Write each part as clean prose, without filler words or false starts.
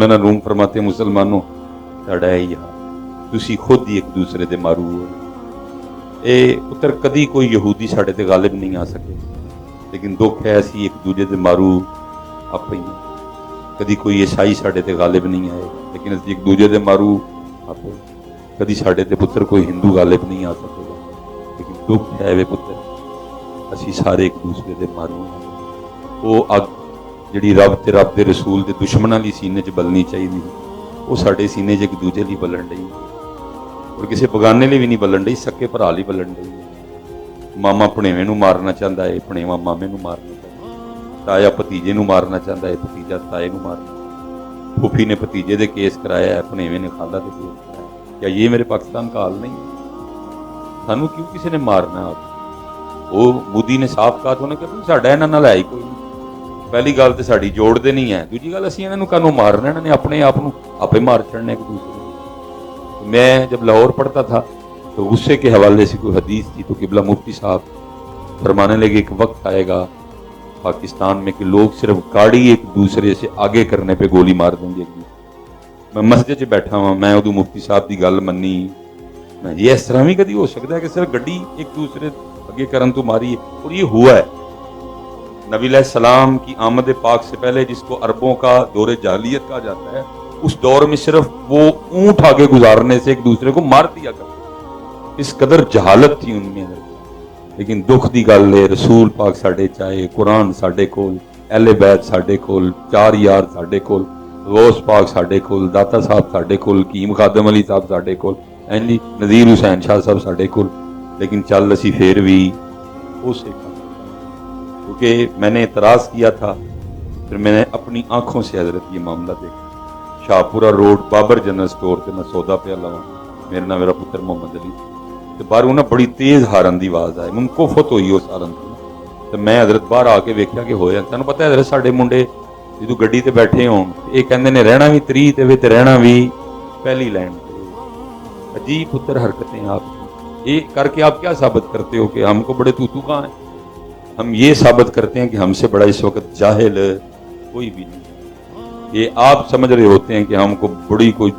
मौलाना room फरमाते मुसलमानों साडा यही हाल, तुसी खुद ही एक दूसरे दे मारू हो। ये पुत्र कदी कोई यहूदी साडे ते गालिब नहीं आ सके, लेकिन दुख है असी एक दूजे दे मारू आप ही। कदी कोई ईसाई साडे ते गालिब नहीं आए, लेकिन असी एक दूजे दे मारू आप। कदी साडे ते पुत्र कोई हिंदू गालिब नहीं आ सकेगा, लेकिन दुख है वे पुत्र असी सारे एक दूसरे दे मारू। वो अग जिहड़ी रब ते रब दे रसूल दे दुश्मनां लई सीने च बलनी चाहिदी, वो साडे सीने च एक दूजे लई बलन डई, और किसी बगाने लिए भी नहीं बलन डई, सके भरा लई बलन डई। मामा भणेवे नूं मारना चाहता है, भणेवा मामे नूं मारना चाहता है, ताया भतीजे नूं मारना चाहता है, भतीजा ताए नूं मारना। फूफी ने भतीजे दे केस कराया है, भणेवे ने खाला दे केस कराया। क्या ये मेरे पाकिस्तान का हाल नहीं है? सानू क्यों किसी ने मारना? आप वो मोदी ने साफ कहा तो कि साडा इन्हां नाल है ही कोई नहीं। पहली गल तो साडी जोड़ते नहीं है, दूजी गल असीं इन्हां नूं काहनूं मारना, इन्हां ने अपने आप नूं आपे मार छड़ना एक दूसरे को। मैं जब लाहौर पढ़ता था तो गुस्से के हवाले से कोई हदीस थी, तो किबला मुफ्ती साहब फरमाने लगे एक वक्त आएगा पाकिस्तान में कि लोग सिर्फ गाड़ी एक दूसरे से आगे करने पे गोली मार देंगे। मैं मस्जिद च बैठा हुआ, मैं उदू मुफ्ती साहब की गल मन्नी, मैं ये इस तरह भी कभी हो सकता है कि सिर्फ गड्डी एक दूसरे अगे करन तो मारी है, और ये हुआ है। नबी सलाम की आमद पाक से पहले, जिसको अरबों का दौरे जाहिलियत कहा जाता है, उस दौर में सिर्फ वो ऊंट आगे गुजारने से एक दूसरे को मार दिया करते, इस कदर जहालत थी उनमें। लेकिन दुख की गल है, रसूल पाक साडे चाहे, कुरान साडे कोल, अहले बैत साडे कोल, चार यार साडे कोल, गौस पाक साडे कोल, दाता साहब साडे कोल, कीम खादम अली साहब साडे कोल, जी नज़ीर हुसैन शाह साहब साडे कोल, लेकिन चल असी फिर भी उस क्योंकि मैंने एतराज़ किया था, फिर मैंने अपनी आंखों से हजरत ये मामला देखा। Shahpura road Babar general store से मैं सौदा पे लवा, मेरे नाम मेरा पुत्र मोहम्मद अली, तो बाहरों ना बड़ी तेज़ हारन की आवाज़ आई, मैं कुफत हुई उस हारन तो मैं हजरत बाहर आके वेख्या कि होया। तुहानूं पता है हजरत साडे मुंडे जो गड्डी ते बैठे हो, ये कहते ने रहना भी 3 ते रहना भी पहली लाइन। अजीब पुत्र हरकतें आप ये करके आप क्या साबित करते हो कि हमको बड़े तूतू कहाँ हैं? हम ये साबित करते हैं कि हमसे बड़ा इस वक्त जाहिल कोई भी नहीं। ये आप समझ रहे होते हैं कि हमको बड़ी कोई,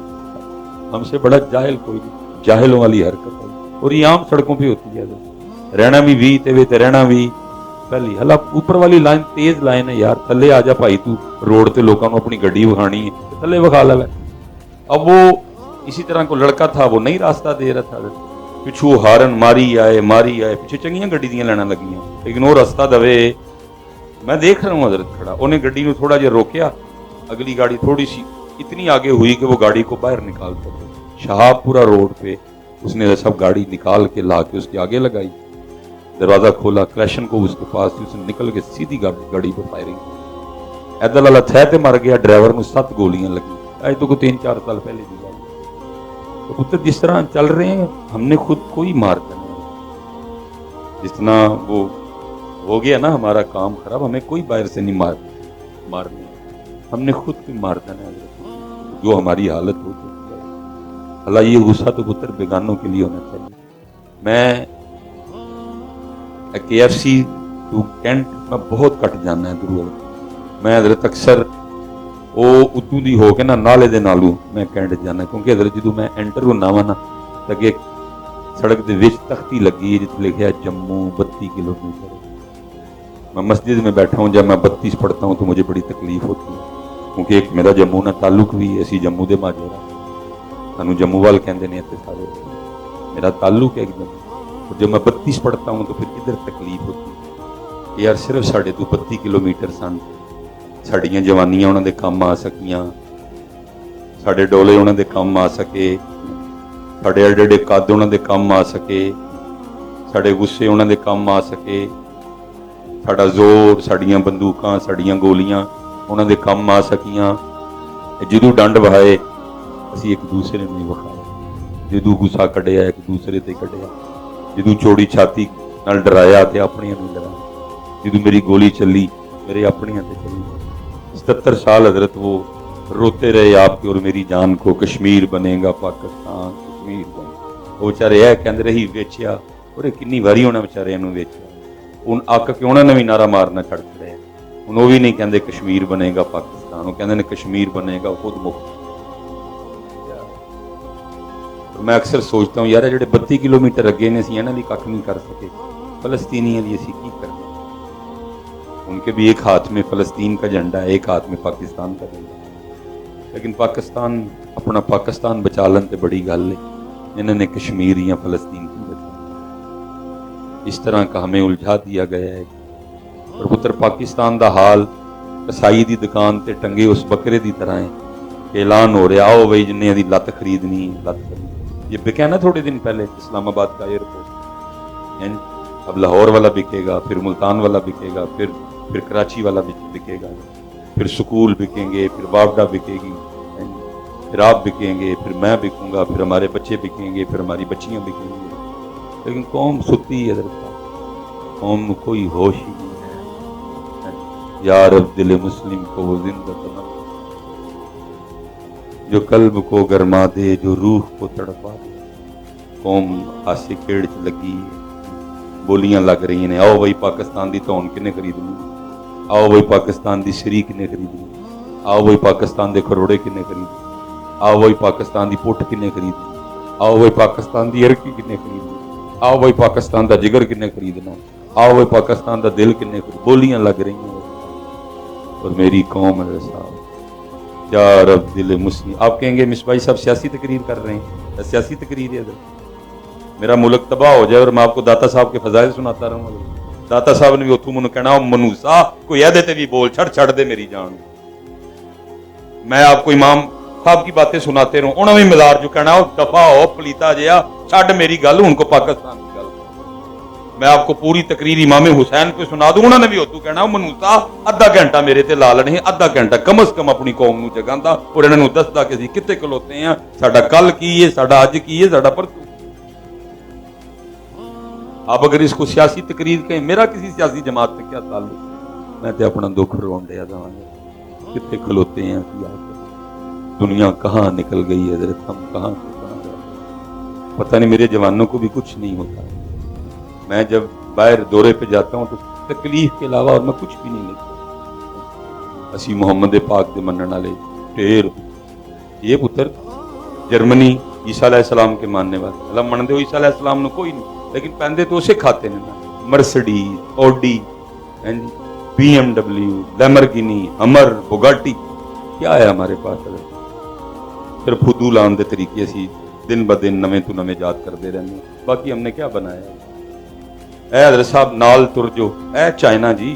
हमसे बड़ा जाहिल कोई नहीं। जाहिलों वाली हरकत है, और ये आम सड़कों पे होती है। रहना भी 20 ते रहना भी पहली। हला ऊपर वाली लाइन तेज लाइन है यार, थले आ जा भाई, तू रोड ते लोगों को अपनी गड्डी विखानी है, थले विखा ले। अब वो इसी तरह को लड़का था, वो नहीं रास्ता दे रहा था, पिछू हारन मारी आए पिछे चंगियां गड्डी दियां लैना लगियां, लेकिन वो रास्ता दवे। मैं देख रहा हूँ हजरत खड़ा, उन्हें गड्डी को थोड़ा जिहा रोकया, अगली गाड़ी थोड़ी सी इतनी आगे हुई कि वो गाड़ी को बाहर निकाल सके। शाहपुरा रोड पे उसने सब गाड़ी निकाल के ला के उसके आगे लगाई, दरवाजा खोला, क्लैशन को उसके पास थी, उसने निकल के सीधी गाड़ी पर फायरिंग। ऐदल वाला थे ते मर गया, ड्राइवर को 7 गोलियां लगी। आज तो कोई 3-4 साल पहले की बात। तो पुत्र जिस तरह चल रहे हैं, हमने खुद को ही मार देना। जितना वो हो गया ना हमारा काम खराब, हमें कोई बाहर से नहीं मारने, हमने खुद को मार देना है जो हमारी हालत हो चुकी है। अल्लाह ये गुस्सा तो पुत्र बेगानों के लिए होना चाहिए। मैं KFC टू कैंट में बहुत कट जाना है गुरु, मैं हजरत अक्सर वो उतू दी हो के ना नाले दे नालू मैं कैंट जाना, क्योंकि हजरत जो मैं एंटर होना वा ना, अगे सड़क के विच तख्ती लगी है जिथे लिखा है जम्मू 32 किलोमीटर। मैं मस्जिद में बैठा हूँ, जब मैं 32 पढ़ता हूँ तो मुझे बड़ी तकलीफ होती है, क्योंकि एक मेरा जम्मू ना ताल्लुक भी है, असी जम्मू दे माजरा, सानू जम्मू वाल कहते हैं इतने सारे, मेरा ताल्लुक है एकदम। और जब मैं 32 पढ़ता हूँ तो फिर किधर तकलीफ होती है कि यार सिर्फ साढ़े तो 32 किलोमीटर सन, साड़ियाँ जवानियां उन्होंने काम आ सकियां, साढ़े डोले उन्होंने काम आ सके, साढ़े एडे एडे कद उन्होंने काम आ सके, साढ़े गुस्से उन्होंने काम आ सके, साड़ा जोर, साड़ियाँ बंदूकां, साड़ियाँ गोलियां उन्होंने काम आ सकियां। जदों डंड वहाए असी एक दूसरे नहीं वखाया, जदों गुस्सा कढ़िया एक दूसरे ते कढ़िया, जदों चौड़ी छाती नाल डराया तो अपनियां नहीं डराया, जदों मेरी गोली चली मेरे अपनियां ते चली। 77 साल हजरत वो रोते रहे आपकी और मेरी जान को, कश्मीर बनेगा पाकिस्तान, कश्मीर बनेगा। वो बेचारे यह कहते रही वेचिया, और किन्नी वारी उन्हें बेचारे वेचिया, उन अक के उन्होंने भी नारा मारना छड़ छड़े, हूँ वो भी नहीं कहते कश्मीर बनेगा पाकिस्तान पाकिस्तान, वो कहते हैं कश्मीर बनेगा खुद मुफ्त। मैं अक्सर सोचता हूँ यार जो 32 किलोमीटर अगे ने असीं इन्हां दी कख नहीं कर सके, फलस्तीनियों लिए असीं की करना। उनके भी एक हाथ में फलस्तीन का झंडा है, एक हाथ में पाकिस्तान का झंडा, लेकिन पाकिस्तान अपना पाकिस्तान बचा लन तो बड़ी गल है, इन्होंने कश्मीर या फलस्तीन की बचा। इस तरह का हमें उलझा दिया गया है। और पुत्र पाकिस्तान का हाल कसाई की दुकान से टंगे उस बकरे की तरह है कि ऐलान हो रहा आओ बई जिन्हें दी लत खरीदनी है लत खरीदनी। ये बिका ना थोड़े दिन पहले इस्लामाबाद का एयरपोर्ट, अब लाहौर वाला बिकेगा, फिर मुल्तान वाला बिकेगा, फिर कराची वाला बिकेगा, फिर स्कूल बिकेंगे, फिर बावडा बिकेगी, फिर आप बिकेंगे, फिर मैं बिकूंगा, फिर हमारे बच्चे बिकेंगे, फिर हमारी बच्चियां बिकेंगी। लेकिन कौम सुती है, कौम में कोई होश ही नहीं है। या रब दिल मुस्लिम को वो जिंदा तमन्ना, जो कल्ब को गरमा दे, जो रूह को तड़पा दे। कौम आसे खेड़ च लगी है, बोलियां लग रही ने, आओ बई पाकिस्तान की धौन किने खरीदनी, आओ बई पाकिस्तान की शरी किने खरीदनी, आओ बई पाकिस्तान के खरोड़े किने खरीदनी, आओ बई पाकिस्तान की पुट किने खरीदनी, आओ बई पाकिस्तान की अरकी किने खरीदनी, आओ बई पाकिस्तान का जिगर किने खरीदना, आओ बई पाकिस्तान का दिल किने खरीद। बोलियां लग रही हैं। और मेरी कौम है साहब, या रब दिल मुस्लिम। आप कहेंगे मिसबाई साहब सियासी तकरीर कर रहे हैं, सियासी तकरीर है। मेरा मुल्क तबाह हो जाए और मैं आपको दाता साहब के फजाइल सुनाता रहूंगा। दाता साहब ने भी उथू मैनू कहना मनूसा कोई ऐदे भी बोल छड़ दे मेरी जान। मैं आपको इमाम साहब की बातें सुनाते रहूं, उन्होंने भी मजार जो कहना दफा हो पलीता जहा छड़ मेरी गल, उनको पाकिस्तान की गल। मैं आपको पूरी तकरीर इमाम हुसैन पे सुना दूं, उन्होंने भी उतू कहना मनूसा अद्धा घंटा मेरे ते ला लेने, अद्धा घंटा कम से कम अपनी कौम नूं जगांदा और इन्हां नूं दसदा कि असीं कित्थे खलोते हैं, साडा कल की है, साडा अज की है, साडा परसों। आप अगर इसको सियासी तकरीर कहें, मेरा किसी सियासी जमात से क्या ताल्लुक, मैं तो अपना दुख रोन दिया जाऊंगा। कितने खलोते हैं, दुनिया कहाँ निकल गई है, हम कहाँ से कहाँ गए, पता नहीं। मेरे जवानों को भी कुछ नहीं होता। मैं जब बाहर दौरे पे जाता हूँ तो तकलीफ के अलावा और मैं कुछ भी नहीं लेता। असी मुहम्मद पाक दे मनण वाले ढेर, ये पुत्र जर्मनी ईसा अलैहिस्सलाम के मानने वाले, अल्लाह मनदे हो ईसा अलैहिस्सलाम को कोई नहीं, लेकिन पहनते तो उसे खाते हैं। मर्सिडीज, ऑडी, BMW, लैम्बोर्गिनी, हमर, बुगाटी, क्या है हमारे पास? सिर्फ फुदूल आन दे तरीके असी दिन ब दिन नवे तो नवे याद करते रहने, बाकी हमने क्या बनाया? ऐ हज़रत साहब नाल तुर जो ऐ चाइना जी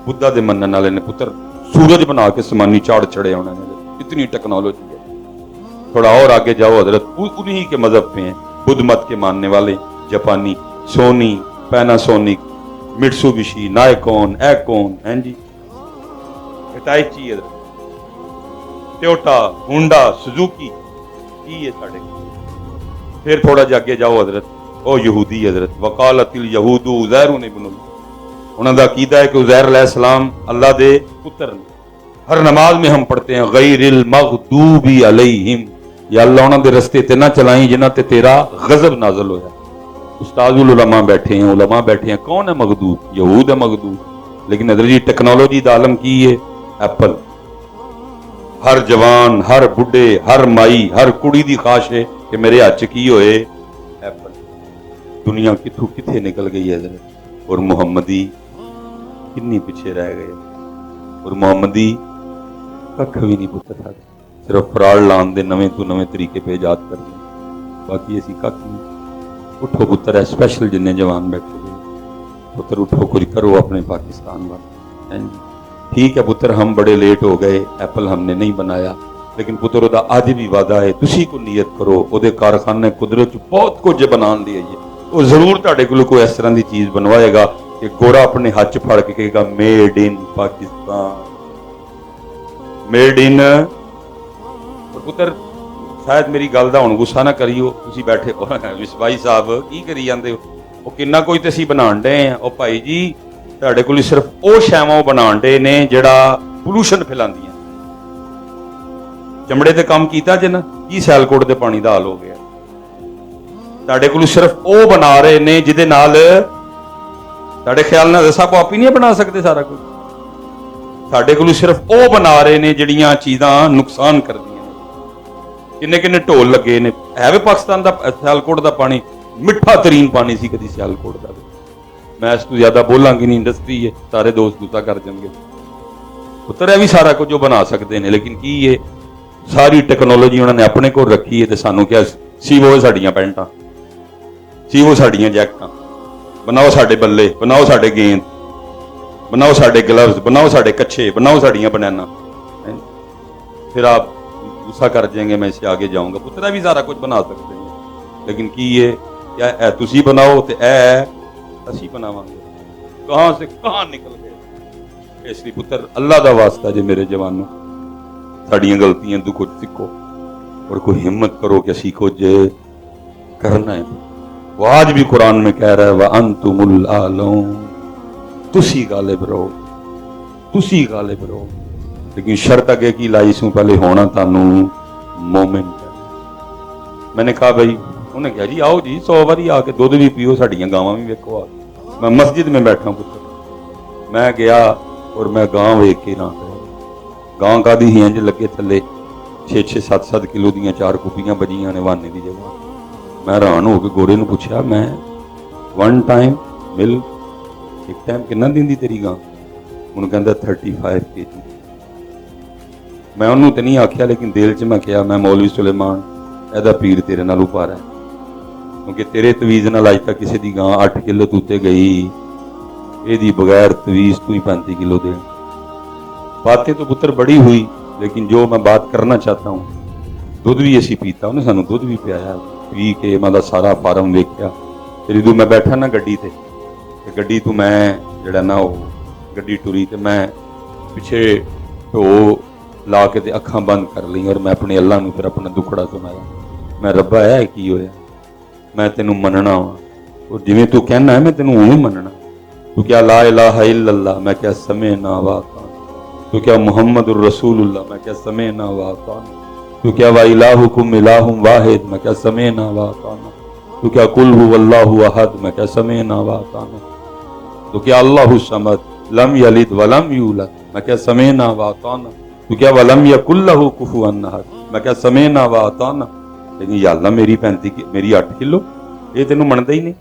बुद्धा दे मनन वाले ने पुत्र सूरज बना के समानी चाड़ चढ़े उन्होंने, इतनी टेक्नोलॉजी है। थोड़ा और आगे जाओ, हजरत उन्हीं के मजहब पे हैं, बुद्ध मत के मानने वाले जापानी, सोनी, पैनासोनिक, मिट्सुबिशी, नायकॉन, एकॉन, हैं जी, हिटाची, टोयोटा, होंडा, सुजुकी, की है साढ़े। फिर थोड़ा जा अगे जाओ हजरत, ओ यहूदी हजरत वकालतिल यहूदु उज़ैर इब्नुल्लाह, उन्होंने अकीदा है कि उज़ैर अलैहिस्सलाम अल्लाह दे पुत्र ने। हर नमाज में हम पढ़ते हैं गैरिल मग़दूबी अलैहिम, या अल्लाह उन्होंने दे रस्ते ते ना चलाई जिन्हां ते तेरा गजब नाज़िल होया। उस्तादुल उलमा बैठे हैं, उलमा बैठे हैं, कौन है मग़दूब? यहूद है मग़दूब। लेकिन हजरत जी टेक्नोलॉजी दा आलम की है? एप्पल। हर जवान, हर बुढ़े, हर माई, हर कुड़ी दी ख्वाहिश है कि मेरे हाथ च की होए एप्पल। दुनिया किथों किथे निकल गई है हजरत, और मुहम्मदी कितनी पीछे रह गए। और मुहम्मदी कख भी नहीं पुत्र था, सिर्फ फराड़ लान दे नवे तो नवे तरीके पे इजाद कर दी, बाकी ऐसी कख नहीं। उठो पुत्र है स्पेशल जिन्हें जवान बैठे हुए, पुत्र उठो कुछ करो अपने पाकिस्तान वाले। ठीक है पुत्र, हम बड़े लेट हो गए, एप्पल हमने नहीं बनाया, लेकिन पुत्र ओदा अज भी वादा है, तुसी को नीयत करो, ओदे कारखाने कुदरत बहुत कुछ बनाने लिए वो जरूर तुहाडे कोल कोई इस तरह की चीज बनवाएगा कि गोरा अपने हाथ च फड़ के कहेगा made in Pakistan, made in. और पुत्र शायद मेरी गल दा हुण गुस्सा ना करियो, तुसी बैठे विसबाई साहब की करी जांदे हो, वो किन्ना कोई ते असीं बनाण डे आ। ओ भाई जी तुहाडे कोल सिर्फ वो शैवां बनाण डे ने जिहड़ा पोल्यूशन फैलांदियां। चमड़े ते काम कीता जे ना, की सैलकोट दे पानी दा हाल हो गया। तुहाडे कोल सिर्फ वो बना रहे ने जिहदे नाल तुहाडे ख्याल नाल साहब आप ही नहीं बना सकते सारा कुछ। ਸਾਡੇ ਕੋਲ ਸਿਰਫ ਉਹ ਬਣਾ ਰਹੇ ਨੇ ਜਿਹੜੀਆਂ ਚੀਜ਼ਾਂ ਨੁਕਸਾਨ ਕਰਦੀਆਂ ਨੇ। ਕਿੰਨੇ ਕਿੰਨੇ ਢੋਲ ਲੱਗੇ ਨੇ। ਹੈ ਵੀ ਪਾਕਿਸਤਾਨ ਦਾ ਸਿਆਲਕੋਟ ਦਾ ਪਾਣੀ ਮਿੱਠਾ ਤਰੀਨ ਪਾਣੀ ਸੀ ਕਦੀ ਸਿਆਲਕੋਟ ਦਾ। ਮੈਂ ਇਸ ਤੋਂ ਜ਼ਿਆਦਾ ਬੋਲਾਂਗੀ ਨਹੀਂ, ਇੰਡਸਟਰੀ ਹੈ, ਸਾਰੇ ਦੋਸਤ ਗੁੱਸਾ ਕਰ ਜਾਣਗੇ। ਪੁੱਤਰ ਇਹ ਵੀ ਸਾਰਾ ਕੁਝ ਉਹ ਬਣਾ ਸਕਦੇ ਨੇ, ਲੇਕਿਨ ਕੀ ਹੈ ਸਾਰੀ ਟੈਕਨੋਲੋਜੀ ਉਹਨਾਂ ਨੇ ਆਪਣੇ ਕੋਲ ਰੱਖੀ ਹੈ ਤੇ ਸਾਨੂੰ ਕਿਹਾ ਸੀਵੋ ਸਾਡੀਆਂ ਪੈਂਟਾਂ, ਸੀਵੋ ਸਾਡੀਆਂ ਜੈਕਟਾਂ, ਬਣਾਓ ਸਾਡੇ ਬੱਲੇ, ਬਣਾਓ ਸਾਡੇ ਗੇਂਦ, ਬਣਾਓ ਸਾਡੇ ਗਲਵਜ਼, ਬਣਾਓ ਸਾਡੇ ਕੱਛੇ, ਬਣਾਓ ਸਾੜੀਆਂ ਬਨਾਨਾ। फिर आप गुस्सा कर जाएंगे, मैं इससे आगे जाऊंगा। पुत्रा भी सारा कुछ बना सकते हैं, लेकिन की ये क्या है तुसी बनाओ तो असी बनावांगे, कहां से कहां निकल गए। इसलिए पुत्र अल्लाह दा वास्ता जे मेरे जवानों, साड़ियां गलतियां तो कुछ सीखो और कोई हिम्मत करो कि असी कुछ करना है। वो आज भी कुरान में कह रहा है व अंतुमुल आलून, तुसी गालिब रहो, तुसी गालिब रहो। लेकिन शर्त अगे की लाई सू पहले होना तानू मोमिन। मैंने कहा भाई, उन्हें कहा जी आओ जी 100 बारी आके दुध भी पियो, साड़ियां गावां भी वेखो। आ मैं मस्जिद में बैठा पुत्र, मैं गया और मैं गांव वेख के ना गां का दी इंज लगे थले 6-6 7-7 किलो दियां 4 कुपियां बजियां ने वाने की जगह। मैं हैरान हो के गोरे नूं पुछया, मैं वन टाइम मिल एक टाइम कितना दिंदी तेरी गां? उन्होंने कहता 35 kg। मैं उन्होंने तो नहीं आख्या, लेकिन दिल च मैं कहा मैं मौलवी सुलेमान एदा पीर तेरे नाल भारा है, क्योंकि तेरे तवीज़ नाल अज तक किसी की गां 8 किलो तूते गई, यदी बगैर तवीज़ तू ही 35 किलो दे। बातें तो पुत्र बड़ी हुई, लेकिन जो मैं बात करना चाहता हूँ, दुध भी असी पीता, उन्हें सानू दुध भी पियाया, पी के मैं सारा फार्म वेख्या। तेरी तू मैं बैठा ना गड्डी ते गड्डी तू मैं जड़ा ना वो गड्डी टुरी तो मैं पिछे ढो ला के ते अखां बंद कर ली और मैं अपने अल्लाह नूं फिर अपना दुखड़ा सुनाया। मैं रब्बा है की होया, मैं तेनू मनना वा और जिवें तू कहना है मैं तेनू उवें मनना। तू क्या ला इलाहा इल्लल्लाह, मैं क्या समय ना वाता। तू क्या मुहम्मदुर रसूलुल्लाह, मैं क्या समय ना वाता। तू क्या वा इलाहुकुम इलाहुम वाहिद, मैं क्या समय ना वाता। तू क्या कुल हुवल्लाहु अहद, मैं क्या समय ना वाता। तो क्या अल्लाहु समद लम यलिद वलम यूलद, मैं क्या समय ना वाताना। तो क्या वलम यकुल लहू कुफुवन अहद, मैं क्या समय ना वाताना। लेकिन या अल्लाह मेरी 35 मेरी 8 किलो ये तेनू मनदा ही नहीं,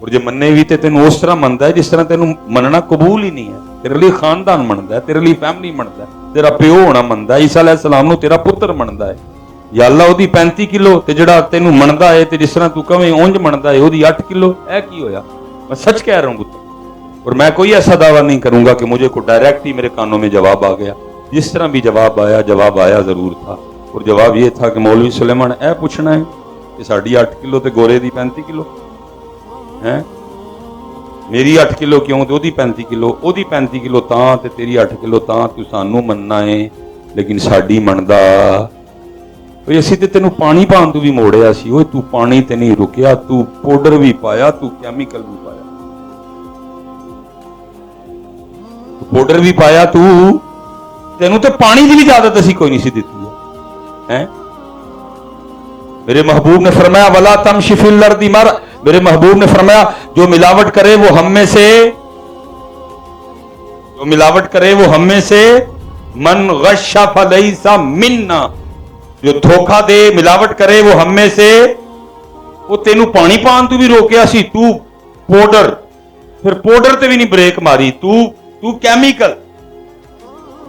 और जे मन्ने भी ते तेनू उस तरह मनदा है जिस तरह तेनू मनना कबूल ही नहीं है। तेरे लिए खानदान मनदा है, तेरे लिए फैमिली मनदा है, तेरा प्यो होना मनदा है, ईसा अलैहिस्सलाम नू तेरा पुत्र मनदा है। या अल्लाह ओदी 35 किलो ते जिहड़ा तेनू मनदा है ते जिस तरह तू कवें उंज मनदा है ओदी 8 किलो, ऐ की होया। मैं सच कह रहा हूं पुत्र, और मैं कोई ऐसा दावा नहीं करूंगा कि मुझे को डायरेक्ट ही मेरे कानों में जवाब आ गया। जिस तरह भी जवाब आया जरूर था, और जवाब ये था कि मौलवी सुलेमान ऐ पूछना है कि साड़ी 8 किलो ते गोरे दी 35 किलो है, मेरी 8 किलो क्यों ते ओदी 35 किलो, ओदी 35 किलो तां ते तेरी 8 किलो तां, तू सानू मनना है लेकिन साड़ी मनदा। ओए असी ते तेनू पानी पान तू भी मोड़िया सी, ओए तू पानी ते नहीं रुकिया, तू पाउडर भी पाया, तू केमिकल भी पाया, पाउडर भी पाया, तू तेनू तो पानी की भी इजाजत असी कोई नहीं सी दी है। मेरे महबूब ने फरमाया वला तमशी फिल अर्दी मर, मेरे महबूब ने फरमाया जो मिलावट करे वो हम में से, जो मिलावट करे वो हम में से, मन गश्शा फलैसा मिन्ना, जो धोखा दे मिलावट करे वो हम में से। वो तेनू पानी पान तू भी रोकिया सी, तू पाउडर, फिर पाउडर ते भी नहीं ब्रेक मारी, तू केमिकल,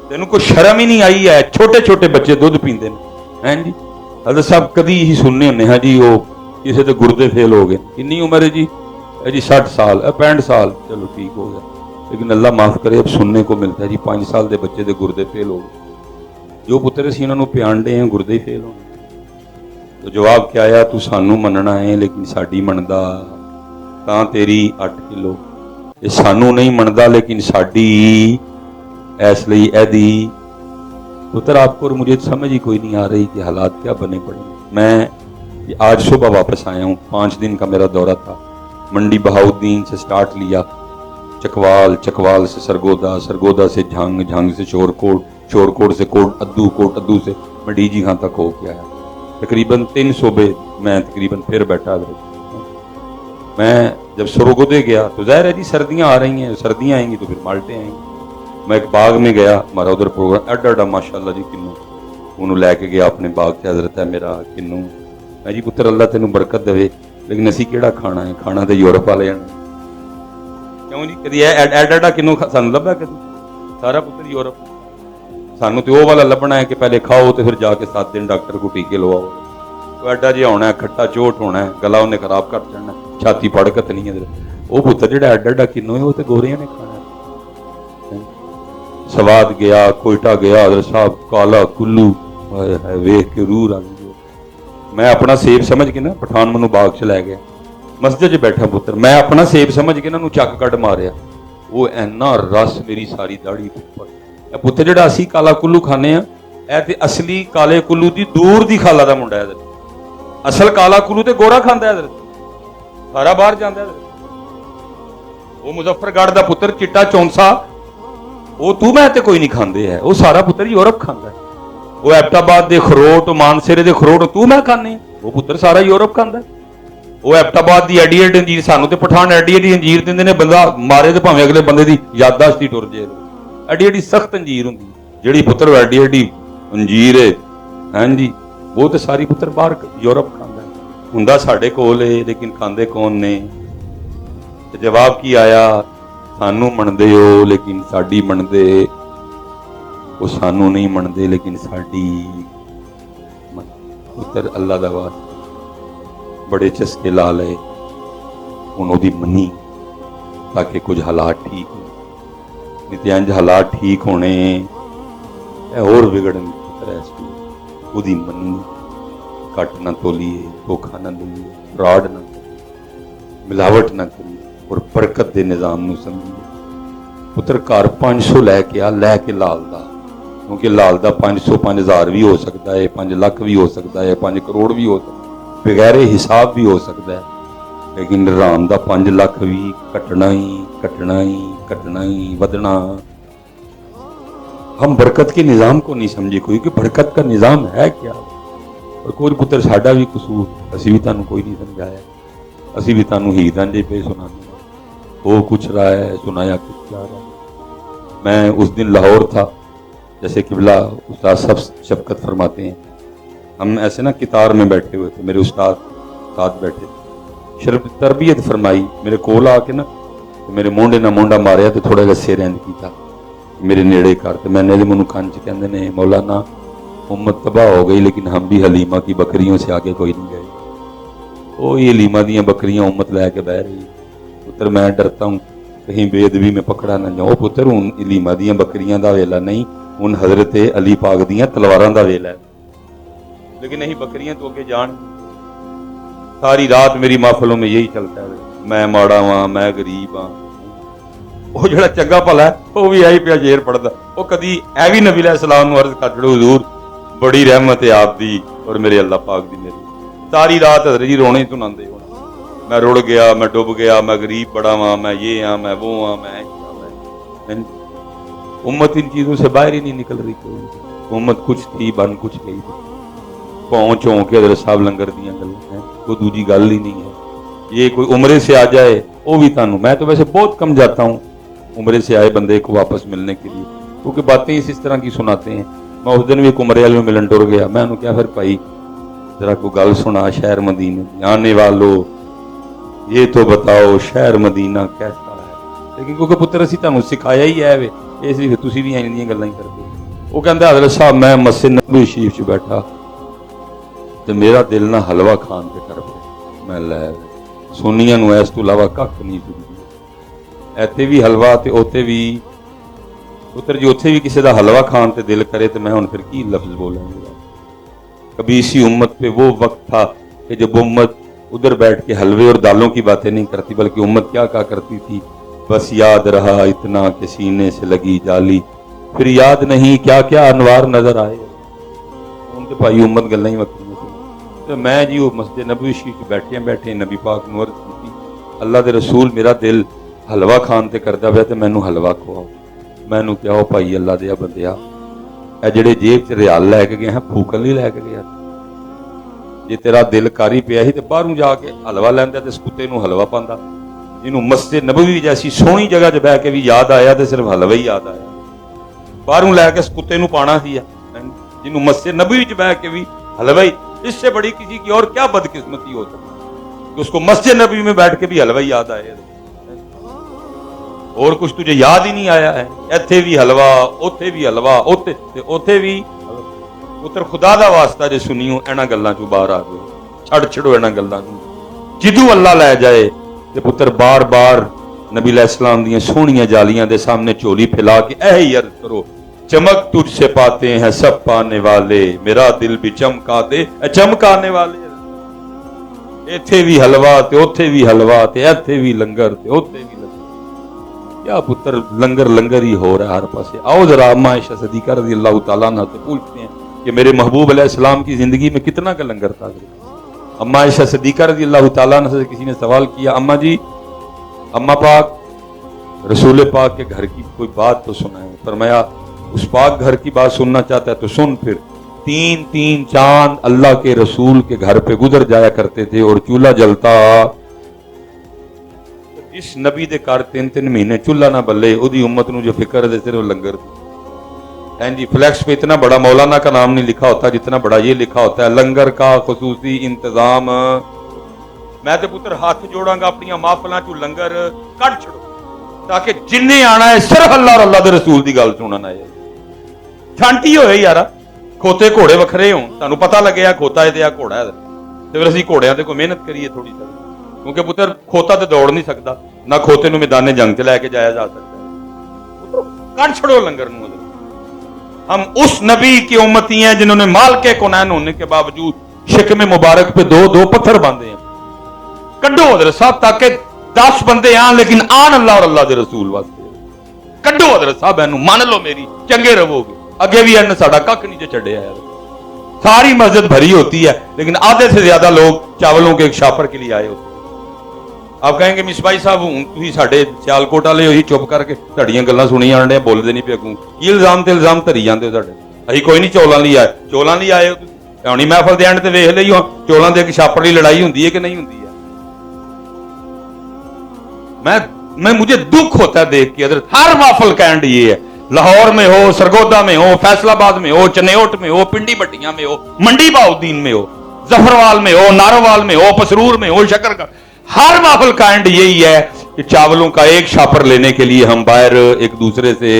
तेनू कोई शर्म ही नहीं आई है। छोटे छोटे बच्चे दुध पींदे हैं जी, हज़रत साहब कदी ही सुनने होने हैं जी वो किसी के गुर्दे फेल हो गए। कितनी उम्र है जी? है जी 60 साल 65 साल, चलो ठीक हो गया, लेकिन अल्लाह माफ करे अब सुनने को मिलता है जी 5 साल के बच्चे के गुर्दे फेल हो गए। जो पुत्र असीं उन्हां नूं पिआंडे हैं गुर्दे ही फेल हो। तो जवाब क्या आया, तू सानू मनना है लेकिन साडी मनदा, तां तेरी 8 किलो, ये सानू नहीं मनदा लेकिन साडी, इसलिए एदी। पुत्र आपको और मुझे समझ ही कोई नहीं आ रही कि हालात क्या बने पड़े। मैं आज सुबह वापस आया हूँ, 5 दिन का मेरा दौरा था। मंडी बहाउद्दीन से स्टार्ट लिया, चकवाल, चकवाल से सरगोदा, सरगोदा से झांग, झांग से शोरकोट, शोरकोट से कोट अद्दू, कोट अद्दू से मैं डीजी खां तक हो के आया। तकरीबन 3 सूबे मैं तकरीबन फिर बैठा। मैं जब सरगोदे गया तो जाहिर है जी सर्दियाँ आ रही हैं, सर्दियाँ आएंगी तो फिर माल्टे आएंगी। मैं एक बाग में गया, हमारा उधर प्रोग्राम एडा एडा माशाअल्लाह जी किन्नू, उन्होंने लैके गया अपने बाग से, हजरत है मेरा किन्नू, मैं जी पुत्र अल्लाह तेनू बरकत देवे, लेकिन असी किहड़ा खाना है, खाना तो यूरोप वाले हैं, क्यों जी कभी एडा एडा किन्नू सानू लभा, कभी सारा पुत्र यूरोप, सानू तो वो वाला लभना है कि पहले खाओ तो फिर जाके 7 दिन डॉक्टर को टीके लवाओ, तो एडा जिहा होना है, खट्टा चोट होना है, गला उन्हें खराब कर जाना, छाती पड़कत नहीं है, वो पुत्र जो एडा एडा किन्नू है वो तो गोरियां ने खाना। सवाद गया, कोयटा गया, हज़रत साहब काला कुल्लू वेख के रूह आ गई। मैं अपना सेब समझ के ना पठान मैनू बाग च लै गया, मस्जिद च बैठा पुत्र, मैं अपना सेब समझ के ना चक कट मारिया, वो इन्ना रस मेरी सारी दाढ़ी उपर। पुत्र जिहड़ा असीं काला कुल्लू खाने आ, ਇਹ ਤੇ असली काले कुल्लू ਦੀ दूर ਦੀ खाला ਦਾ ਮੁੰਡਾ ਹੈ, असल काला कुल्लू ਤੇ ਗੋਰਾ ਖਾਂਦਾ ਹੈ, ਸਾਰਾ ਬਾਹਰ ਜਾਂਦਾ ਹੈ। ਉਹ ਮੁਜ਼ੱਫਰਗੜ੍ਹ ਦਾ ਪੁੱਤਰ ਚਿੱਟਾ ਚੌਂਸਾ, ਉਹ ਤੂੰ ਮੈਂ ਤੇ ਕੋਈ ਨਹੀਂ ਖਾਂਦੇ ਹੈ, ਉਹ ਸਾਰਾ ਪੁੱਤਰ ਯੂਰਪ ਖਾਂਦਾ ਹੈ। ਉਹ ਐਬਟਾਬਾਦ ਦੇ ਖਰੋਟ, ਮਾਨਸੇਰੇ ਦੇ ਖਰੋਟ ਤੂੰ ਮੈਂ ਖਾਂਦੇ, ਉਹ ਪੁੱਤਰ ਸਾਰਾ ਯੂਰਪ ਖਾਂਦਾ। ਉਹ ਐਬਟਾਬਾਦ ਦੀ ਐਡੀਏਡ ਅੰਜੀਰ, ਸਾਨੂੰ ਤੇ ਪਠਾਨ ਐਡੀਏਡ ਅੰਜੀਰ ਦਿੰਦੇ ਨੇ, ਬੰਦਾ ਮਾਰੇ ਤੇ ਭਾਵੇਂ ਅਗਲੇ ਬੰਦੇ ਦੀ ਯਾਦਾਸ਼ਤ ਹੀ ਟੁਰ ਜੇ। ਐਡੀਏਡ ਸਖਤ ਅੰਜੀਰ ਹੁੰਦੀ ਜਿਹੜੀ ਪੁੱਤਰ ਐਡੀਏਡ ਅੰਜੀਰ ਹੈ, ਹਾਂਜੀ ਉਹ ਤੇ ਸਾਰੀ ਪੁੱਤਰ ਬਾਹਰ ਯੂਰਪ ਖਾਂਦਾ ਹੁੰਦਾ, ਸਾਡੇ ਕੋਲ ਹੈ ਲੇਕਿਨ ਖਾਂਦੇ ਕੌਣ ਨੇ। ਤੇ ਜਵਾਬ ਕੀ ਆਇਆ, ਸਾਨੂੰ ਮੰਨਦੇ ਹੋ ਲੇਕਿਨ ਸਾਡੀ ਮੰਨਦੇ, ਉਹ ਸਾਨੂੰ ਨਹੀਂ ਮੰਨਦੇ ਲੇਕਿਨ ਸਾਡੀ। ਪੁੱਤਰ ਅੱਲਾ ਦਾ ਵਾਸਤਾ ਬੜੇ ਚਸਕੇ ਲਾ ਲਏ, ਹੁਣ ਉਹਦੀ ਮੰਨੀ ਤਾਂ ਕਿ ਕੁਝ ਹਾਲਾਤ ਠੀਕ ਹੋ, ਨਹੀਂ ਤੇ ਇੰਝ ਹਾਲਾਤ ਠੀਕ ਹੋਣੇ ਇਹ ਹੋਰ ਵਿਗੜਨ ਉਹਦੀ ਮੰਨੀ। ਘੱਟ ਨਾ ਤੋਲੀਏ, ਧੋਖਾ ਨਾ ਦਈਏ, ਫਰਾਡ ਨਾ ਕਰੀਏ, ਮਿਲਾਵਟ ਨਾ ਕਰੀਏ, ਔਰ ਬਰਕਤ ਦੇ ਨਿਜ਼ਾਮ ਨੂੰ ਸਮਝੀਏ। ਪੁੱਤਰ ਘਰ 500 ਲੈ ਕੇ ਆ, ਲੈ ਕੇ ਲਾਲ ਦਾ, ਕਿਉਂਕਿ ਲਾਲ ਦਾ 500 5000 ਵੀ ਹੋ ਸਕਦਾ ਹੈ, 5 ਲੱਖ ਵੀ ਹੋ ਸਕਦਾ ਹੈ, 5 ਕਰੋੜ ਵੀ ਹੋ ਸਕਦਾ ਹੈ, ਬਗੈਰੇ ਹਿਸਾਬ ਵੀ ਹੋ ਸਕਦਾ ਹੈ, ਲੇਕਿਨ ਰਾਮ ਦਾ 5 ਲੱਖ ਵੀ ਘਟਣਾ ਹੀ ਘਟਣਾ ਹੀ घटना ही बदना। हम बरकत के निज़ाम को नहीं समझे कोई कि बरकत का निज़ाम है क्या। और कोई पुत्र साडा भी कसूर, असी भी तुहानू कोई नहीं समझाया, असी भी तुहानू ही दांजे पे सुनाने, वो कुछ रहा है सुनाया कुछ जा रहा है। मैं उस दिन लाहौर था, जैसे किबला उस्ताद सब शफकत फरमाते हैं, हम ऐसे ना कितार में बैठे हुए थे, मेरे उस्ताद साथ बैठे, शर्फ तरबियत फरमाई, मेरे कोल आके ना मेरे मोंडे ना मोंडा मारिया तो थोड़ा जिहा सिर इंज कीता, मेरे नेड़े कर, तो मैंने मैनू कंन च कहंदे ने मौलाना उम्मत तबाह हो गई लेकिन हम भी हलीमा की बकरियों से आगे कोई नहीं गए। ओ ये हलीमा दी बकरियां उम्मत लैके बह रही, पुत्र मैं डरता हूँ कहीं बेदबी में पकड़ा ना जाओ। पुत्र हुण हलीमा दी बकरियां दा वेला नहीं, हुण हजरत अली पाक दी तलवारां दा वेला है, लेकिन नहीं बकरियां तो अगे जान। सारी रात मेरी महफलों में यही चलता है, मैं माड़ा वां, मैं गरीब हाँ। वो जिहड़ा चंगा भला है वो भी आई पिया शेर पढ़दा, वो कदी ऐ भी नबी अलैहिस्सलाम नूं अर्ज़ कर छड़ो हुजूर बड़ी रहमत है आप दी और मेरे अल्लाह पाक दी मेरी। सारी रात हज़रत जी रोने सुनांदे होना, मैं रुड़ गया, मैं डुब गया, मैं गरीब बड़ा वां, मैं ये हाँ, मैं वो हाँ, मैं उम्मत इन चीज़ों से बाहर ही नहीं निकल रही। कोई उम्मत कुछ थी बन कुछ गई, पहुँच हो के हज़रत साहब लंगर दियां गल्लां हैं, कोई दूजी गल ही नहीं है। ये कोई उम्रे से आ जाए वो भी तानू, मैं तो वैसे बहुत कम जाता हूँ उम्रे से आए बंदे को वापस मिलने के लिए, क्योंकि बातें इस तरह की सुनाते हैं। मैं उस दिन भी एक उमरे वाले में मिलन टुर गया, मैं उन्होंने क्या फिर भाई जरा कोई गल सुना शहर मदीने आने वालों, ये तो बताओ शहर मदीना कैसा है। लेकिन क्योंकि पुत्र असीं तुहानू सिखाया ही है वे, इसलिए तुसीं भी इंज दीयां गल्लां ही करदे। वो कहंदा हज़रत साहब मैं मस्जिद नबवी शरीफ च बैठा ते मेरा दिल ना हलवा खान ते कर पिया, मैं लै सोनिया नूं इस तो इलावा कख नहीं जुड़दी, ਇੱਥੇ भी हलवा ते उत्थे भी पुत्र जी, उत्थे भी किसी का हलवा खान ते दिल करे तो मैं हुण फिर की लफ्ज़ बोलांगा। कभी इसी उम्मत पे वो वक्त था कि जब उम्मत उधर बैठ के हलवे और दालों की बातें नहीं करती, बल्कि उम्मत क्या कहा करती थी, बस याद रहा इतना कि सीने से लगी जाली, फिर याद नहीं क्या क्या अनवार नजर आए। उनके भाई उम्मत गल्लां ही वक्रियां सी। तो मैं जी वो मस्जिद नबवी शरीफ बैठे बैठे नबी पाक नूं अर्ज़ कीती, अल्लाह दे रसूल मेरा दिल हलवा खान ते करदा पिया ते मैनू हलवा खवाओ। मैनू क्या हो भाई अल्लाह दे बंदिया, ए जिहड़े जेब च रियाल लैके गए हैं फूकन नहीं लैके गया, जे तेरा दिल कर ही पिया ही ते बाहरों जाके हलवा लैंदा ते इस कुत्ते नूं हलवा पांदा। जिन्हों मस्जिद नबवी जैसी सोहनी जगह च बह के भी याद आया तो सिर्फ हलवा ही याद आया। बाहरों लैके कुत्ते नूं पाना सी, जिन्हों मस्जिद नबी विच बैठ के भी हलवाई, इससे बड़ी किसी की और क्या बदकिस्मती हो सकती कि उसको मस्जिद नबी में बैठ के भी हलवाई याद आए, और कुछ तुझे याद ही नहीं आया है। इत्थे भी हलवा, उत्थे भी हलवा, उत्थे भी। पुत्र खुदा दा वास्ता जे सुनियो इन्हां गल्लां चों बाहर आ जाओ, छड़ छड़ो इन्हां गल्लां नूं। जिदू अल्लाह लै जाए ते पुत्र बार बार नबी अलैहिस्सलाम दियां सोहणियां जालियां दे सामने झोली फैला के यही अर्ज करो, चमक तुझसे पाते हैं सब पाने वाले, मेरा दिल भी चमका दे चमकाने वाले। इत्थे भी हलवा ते उत्थे भी हलवा ते इत्थे भी लंगर ते उत्थे भी लंगर। क्या पुत्र लंगर लंगर ही हो रहा है हर पासे। आओ जरा अम्मा आयशा सिद्दीक़ा रज़ी अल्लाह तआला अन्हा से पूछते हैं कि मेरे महबूब अलैहिस्सलाम की जिंदगी में कितना का लंगर था। अम्मा आयशा सिद्दीक़ा रज़ी अल्लाह तआला अन्हा से किसी ने सवाल किया, अम्मा जी, अम्मा पाक, रसूल पाक के घर की कोई बात तो सुनाए। फरमाया, उस पाक घर की बात सुनना चाहता है तो सुन। फिर 3-3 चांद अल्लाह के रसूल के घर पे गुजर जाया करते थे और चूल्हा जलता। इस नबी दे घर 3-3 महीने चूल्हा ना बल्ले, उदी उम्मत नूं जो फिक्र है सिर्फ लंगर दी। जी फ्लैक्स पे इतना बड़ा मौलाना का नाम नहीं लिखा होता जितना बड़ा ये लिखा होता है, लंगर का खुसूसी इंतजाम। मैं तो पुत्र हाथ जोड़ांगा अपनी महफिलां चों लंगर कढ छड़ो, ताकि जिन्ने आना है सिर्फ अल्लाह और अल्लाह दे रसूल दी गल सुनन आए। छांटी होए यार, खोते घोड़े वखरे होण, तुहानूं पता लगे खोता है घोड़ा है, तो फिर असीं घोड़ियां ते कोई मेहनत करिए थोड़ी सी, क्योंकि पुत्र खोता तो दौड़ नहीं सकता, ना खोते नूं मैदाने जंग च लैके जाया जा सकता है। कढ छड़ो लंगर नूं। हम उस नबी की उम्मती हैं जिन्होंने माल के कौनैन होने के बावजूद शिकमे मुबारक पे 2-2 पत्थर बांधे हैं। कड्डो हज़रत साहब, ताकि 10 बंदे आन लेकिन आन अल्लाह और अल्लाह दे रसूल वास्ते। कड्डो हज़रत साहब, इहनूं मान लो मेरी, चंगे रहोगे। अगे भी इन्हें साडा कख नहीं जो छड्डिया है। सारी मस्जिद भरी होती है लेकिन आधे से ज्यादा लोग चावलों के एक छापर के लिए आए होते हैं। आप कहेंगे मिसबाई साहब हूं तुसीं साडे सियालकोट वाले हो, चुप करके तुहाडीआं गल्लां सुनी जाण डे, बोलदे नहीं पे अगों की इल्जाम ते इल्जाम धरी जांदे हो साडे। असीं कोई नहीं चौलां लई आए, चौलां लई आए हो तुसीं। हुणी महफिल दे एंड ते वेख लईओ चौलां दे एक छापर दी लड़ाई हुंदी है कि नहीं हुंदी है। मैं मुझे दुख होता है देख के हज़रत, हर महफिल का एंड ये है, लाहौर में हो, सरगोदा में हो, फैसलाबाद में हो, चनेओट में हो, पिंडी भट्टियां में हो, मंडी बाउद्दीन में हो, जफरवाल में हो, नारोवाल में हो, पसरूर में हो, शकरगढ़, हर महफिल का एंड यही है कि चावलों का एक छापर लेने के लिए हम बाहर एक दूसरे से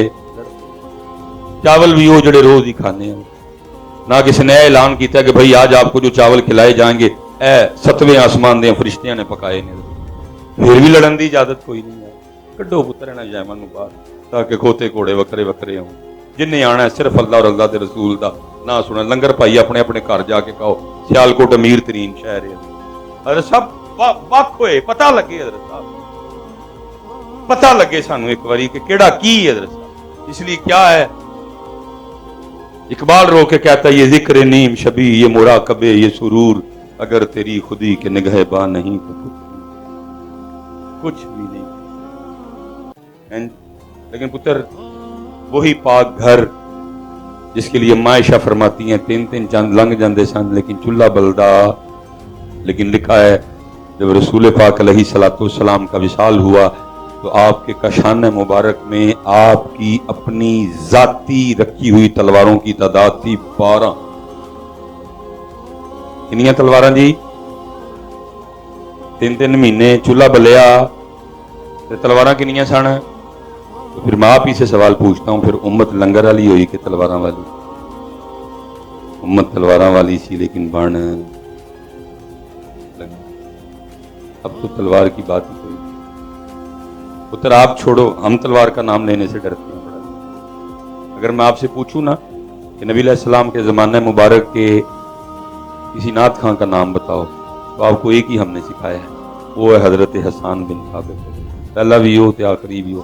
चावल भी हो जड़े रोज ही खाने हैं। ना किसी ने ऐलान किया कि भाई आज आपको जो चावल खिलाए जाएंगे 7वें आसमान दे फरिश्तियां ने पकाए ने, फिर भी लड़न की इजाजत कोई नहीं है। कड्डो पुत्र इन्हां जैमां नूं बाहर, ताकि खोते घोड़े वखरे वखरे हों। जिन्हें आना है सिर्फ अल्लाह और अल्लाह के रसूल का ना सुना। लंगर भाई अपने अपने घर जाके खाओ। सियालकोट अमीर तरीन शहर है। हज़रत साहब वख होए, पता लगे हज़रत साहब, पता लगे सानू एक बारी कि केड़ा की हज़रत साहब। इसलिए क्या है, इकबाल रो के कहता है, ये जिक्र नीम शबी, ये मुराकबे, ये सुरूर, अगर तेरी खुदी के निगहबा नहीं तो कुछ भी नहीं। लेकिन पुत्र वही पाक घर जिसके लिए मायशा फरमाती हैं 3-3 चंद लंघ जाते सन लेकिन चूल्हा बलदा। लेकिन लिखा है जब रसूल पाक अलैहिस्सलाम का विसाल हुआ तो आपके कशान मुबारक में आपकी अपनी जाती रखी हुई तलवारों की तादाद थी 12। कितनी तलवार जी? 3-3 महीने चूल्हा बलिया, तलवार कितनी सन? तो फिर मैं आप ही से सवाल पूछता हूं, फिर उम्मत लंगर वाली हुई कि तलवार वाली? उम्मत तलवार वाली सी लेकिन बन अब तो तलवार की बात ही कोई। पुत्र आप छोड़ो, हम तलवार का नाम लेने से डरते हैं बड़ा। अगर मैं आपसे पूछूं ना कि नबी अलैहिस्सलाम के ज़माने मुबारक के किसी नात खां का नाम बताओ, तो आपको एक ही हमने सिखाया है, वो है हज़रत हसन बिन साबित। पहला भी हो तो आखिरी भी हो।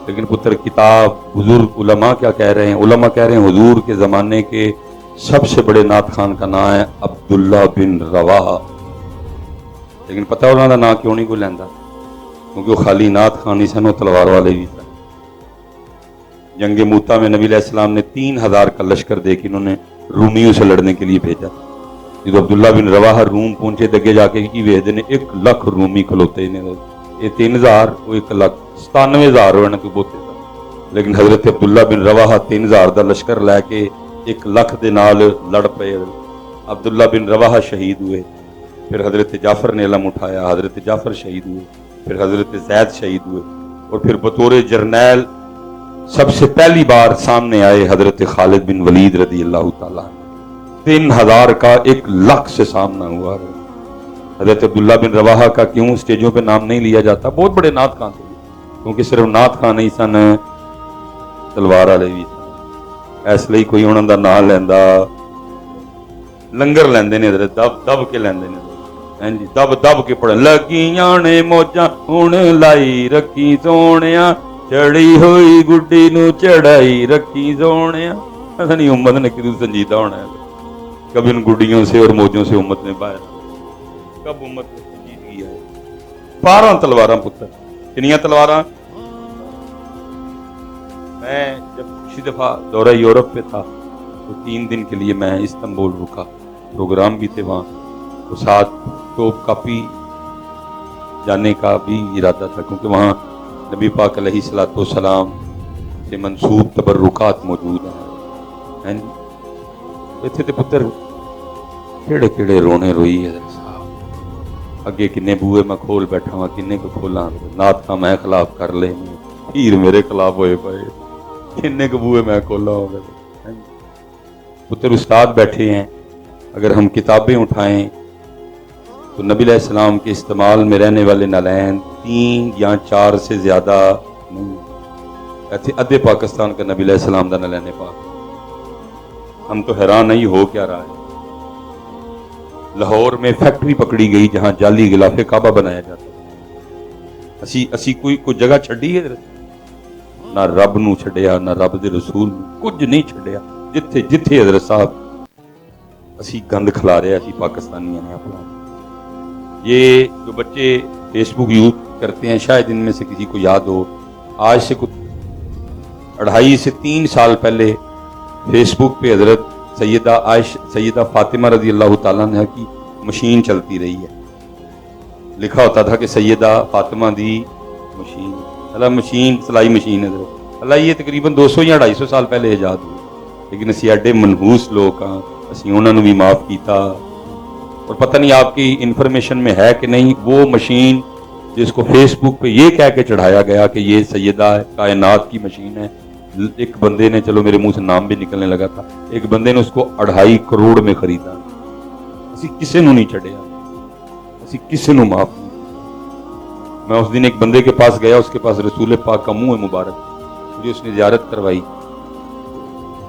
लेकिन पुत्र किताब हुजूर उलमा क्या कह रहे हैं? उलमा कह रहे हैं हुजूर के ज़माने के सबसे बड़े नात खान का नाम है अब्दुल्ला बिन रवाहा। लेकिन पता है उन्होंने नाम क्यों नहीं कोई लैंदा? क्योंकि वो खाली नात खान नहीं सन, वो तलवार वाले भी सन। जंगे मूता में नबी अलैहिस्सलाम ने 3000 का लश्कर दे के इन्होंने रूमियों से लड़ने के लिए भेजा। जो अब्दुल्ला बिन रवाहा रूम पहुंचे, दगे जाके की भेजते ने 1 लाख रूमी खलोते ने। ये 3000 वो 1 लाख 97,000 होने तो बोते लेकिन हजरत अब्दुल्ला बिन रवाहा 3000 का लश्कर लैके 1 लाख के नाल लड़ पे। अब्दुल्ला बिन रवाहा शहीद हुए, फिर हजरत जाफर ने अलम उठाया, हजरत जाफर शहीद हुए, फिर हजरत जैद शहीद हुए, और फिर बतौर जर्नैल सबसे पहली बार सामने आए हजरत खालिद बिन वलीद रदी अल्लाह ताला। 3000 का 1 लाख से सामना हुआ। हजरत अब्दुल्ला बिन रवाहा का क्यों स्टेजों पे नाम नहीं लिया जाता? बहुत बड़े नात खान थे, क्योंकि सिर्फ नात खान नहीं सन, तलवार वाले भी सन। इसलिए कोई उन्होंने का नाम लैंदा, लंगर लैंदे ने, दब दब के लैंदे ने। हाँ जी, दब दब के पढ़न लगियां ने मौजां हुण लाई रखी सोहणिया, चढ़ी हुई गुड्डी नू चढ़ाई रखी सोहणिया। ऐसा नहीं उम्मत ने किदू संजीदा होना है, कभी उन गुड्डियों से और मौजों से उम्मत ने बाहर, कब उम्मत ने संजीदगी है। 12 तलवारां पुत्र, कितनी तलवारां? मैं जब पिछली दफा दौरा यूरोप पे था तो 3 दिन के लिए मैं इस्तांबुल रुका, प्रोग्राम भी थे वहाँ, तो साथ टॉप कापी जाने का भी इरादा था, क्योंकि वहाँ नबी पाक अलैहिस्सलाम से मंसूब तबर्रुकात मौजूद हैं। इत्थे ते पुत्र केड़े केड़े रोने रोई है साहब, अगे किन्ने बूए मैं खोल बैठा वा, किन्ने को खोला, नात का मैं खिलाफ कर ले, पीर मेरे खिलाफ होए पाए, किन्ने को बूए मैं खोला हो गए। पुत्र उस्ताद बैठे हैं, अगर हम किताबें उठाएं तो नबी अलैहिस्सलाम के इस्तेमाल में रहने वाले नलैन 3 या 4 से ज्यादा नहीं, ऐसे अद्धे पाकिस्तान का नबी अलैहिस्सलाम का नलैन पाक। हम तो हैरान नहीं हो क्या रहा है। लाहौर में फैक्ट्री पकड़ी गई जहां जाली गिलाफे काबा बनाया जाता है। असी कोई जगह छड़ी है? ना रब नूं छड़िया, ना रब दे रसूल नूं, कुछ नहीं छड़िया। जिथे जिथे हजरत साहब असी गंद खिला रहे असी पाकिस्तानियों ने अपना। ये जो बच्चे फेसबुक यूज करते हैं, शायद इनमें से किसी को याद हो, आज से कुछ 2.5 से 3 साल पहले फेसबुक पे हजरत सैयदा फातिमा रजी अल्लाह ताला अन्हा की मशीन चलती रही है। लिखा होता था कि सैयदा फातिमा दी मशीन, अल्लाह मशीन सिलाई मशीन है अल्लाह। ये तकरीबन 200 या 250 साल पहले ईजाद हुई, लेकिन असी एडे मनहूस लोग हाँ, असी उन्होंने भी माफ़ किया। और पता नहीं आपकी इन्फॉर्मेशन में है कि नहीं, वो मशीन जिसको फेसबुक पे ये कह के चढ़ाया गया कि ये सैयदा कायनात की मशीन है, एक बंदे ने, चलो मेरे मुंह से नाम भी निकलने लगा था, एक बंदे ने उसको 2.5 करोड़ में खरीदा। असी किसी नूं नहीं छड़िया, असी किसी नूं माफ नहीं। मैं उस दिन एक बंदे के पास गया, उसके पास रसूल पाक का मुंह है मुबारक, मुझे उसने ज़ियारत करवाई।